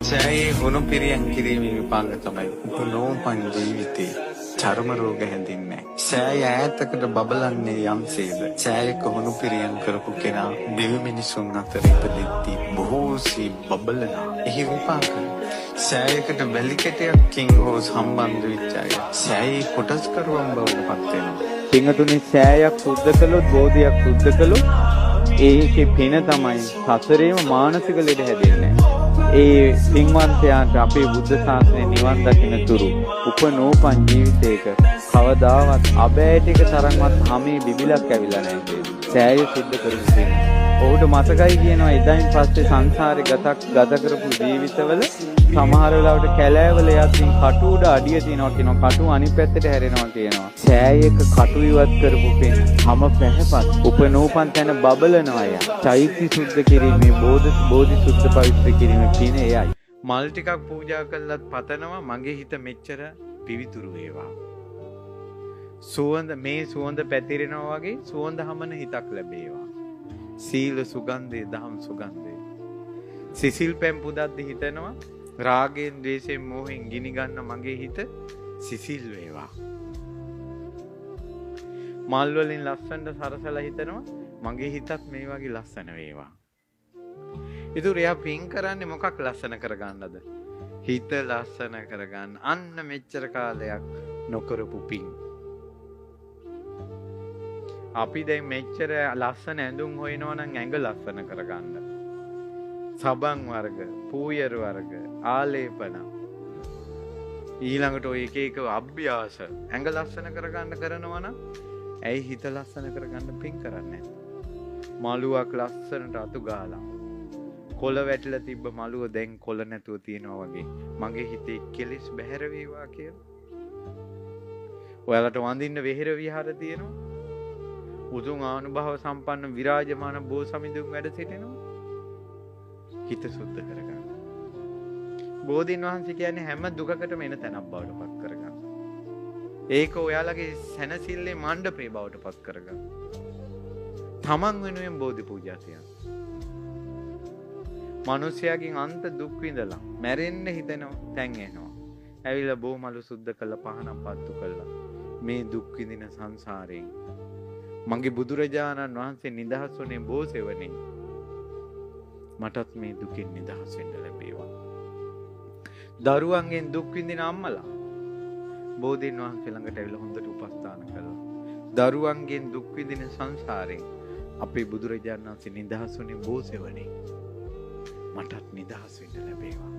සෑයේ හුණු පිරියම් කිරීමේ විපාක තමයි උපනෝපන් ජීවිතේ චර්ම රෝග හැදින්නේ. සෑය ඈතකට බබලන්නේ යම්සේද. සෑයක හුණු පිරියම් කරපු කෙනා දිවි මිනිසුන් අතර ඉපදෙද්දී බොහෝසේ බබලනවා. එහි විපාක සෑයකට වැලි කැටයක්කින් හෝ සම්බන්ධ වෙච්ච අය සෑයේ කොටස්කරුවන් බවට පත් වෙනවා. පින්වතුනි, සෑයක් සුද්ධ කළොත්, බෝධියක් සුද්ධ කළොත් ඒකේ පින තමයි සසරේම මානසික ලෙඩ හැදෙන්නේ. ඒ පින්වන්තයාට අපේ බුද්ධ ශාසනය නිවන් දකින්න තුරු උපනෝපන් ජීවිතයක කවදාවත් අබෑටික තරම්වත් හැමේ බිබිලක් ඇවිල්ලා නැහැ. සෑය සිද්ධ කරුසින් ඔහුට මතකයි කියනවා එදායින් පස්සේ සංසාරේ ගත කරපු ජීවිතවල සමහර වෙලාවට කැලෑවල යද්දී කටු උඩ අඩිය තියනවා කියනවා, කටු අනිත් පැත්තට හැරෙනවා කියනවා. සෑයක කටු ඉවත් කරපු පින් හැම පැහැපත් උපනෝපන් තැන බබලනවා යා. චෛත්‍ය සුද්ධ කිරීමේ බෝධි සුද්ධ පවිත්‍ර කිරීමේ පින එයයි. මල් ටිකක් පූජා කළත් පතනවා මගේ හිත මෙච්චර පිවිතුරු වේවා. මේ සුවඳ පැතිරෙනවා වගේ සුවඳ හමන හිතක් ලැබේවා. සීල සුගන්ධේ, දහම් සුගන්ධේ. සිසිල් පැම් පුදද්දි හිතනවා රාගයෙන්, ද්වේෂයෙන්, මෝහෙන් ගිනි ගන්න මගේ හිත සිසිල් වේවා. මල් වලින් ලස්සනට සරසලා හිතනවා මගේ හිතත් මේ වගේ ලස්සන වේවා. ඉතින් එයා පින් කරන්නේ මොකක් ලස්සන කරගන්නද? හිත ලස්සන කරගන්න. අන්න මෙච්චර කාලයක් නොකරපු පින්. අපි දැන් මෙච්චර ලස්සන ඇඳුම් හොයනවා නම් ඇඟ ලස්සන කරගන්න. සබන් වර්ග, පූයර වර්ග, ආලේපන, ඊළඟට ඔය එක එක අභ්‍යාස ඇඟ ලස්සන කරගන්න කරනවා නම් ඇයි හිත ලස්සන කරගන්න පින් කරන්නේ? මලුවක් ලස්සනට අතු ගාලා කොළ වැටිලා තිබ්බ මලුව දැන් කොළ නැතුව තියෙනවා වගේ මගේ හිතේ කෙලෙස් බැහැර වේවා කියලා. ඔයාලට වඳින්න වෙහෙර විහාර තියෙනවා. උතුම් ආනුභාව සම්පන්න විරාජමාන බෝසමිඳුන් වැඩ සිටිනවා. හිත සුද්ධ කරගන්න. බෝධීන් වහන්සේ කියන්නේ හැම දුකකටම එන තැනක් බවට පත් කරගන්න. ඒක ඔයාලගේ සැනසෙල්ලේ මණ්ඩපේ බවට පත් කරගන්න. තමන් වෙනුවෙන් බෝධි පූජා තියන්න. මිනිස්යාගෙන් අන්ත දුක් විඳලා මැරෙන්න හිතෙන තැන් එනවා. ඇවිල්ලා බෝමලු සුද්ධ කළා, පහනක් පත්තු කළා. මේ දුක් විඳින සංසාරයෙන් මගේ බුදුරජාණන් වහන්සේ නිදහස් වුණේ බෝසෙවණේ. මටත් මේ දුකින් නිදහස් වෙන්න ලැබේවා. දරුවන්ගෙන් දුක් විඳින අම්මලා බෝධීන් වහන්සේ ළඟට ඇවිල්ලා හොඳට උපස්ථාන කළා. දරුවන්ගෙන් දුක් විඳින සංසාරයෙන් අපේ බුදුරජාණන් වහන්සේ නිදහස් වුණේ බෝසෙවණේ. මටත් නිදහස් වෙන්න ලැබේවා.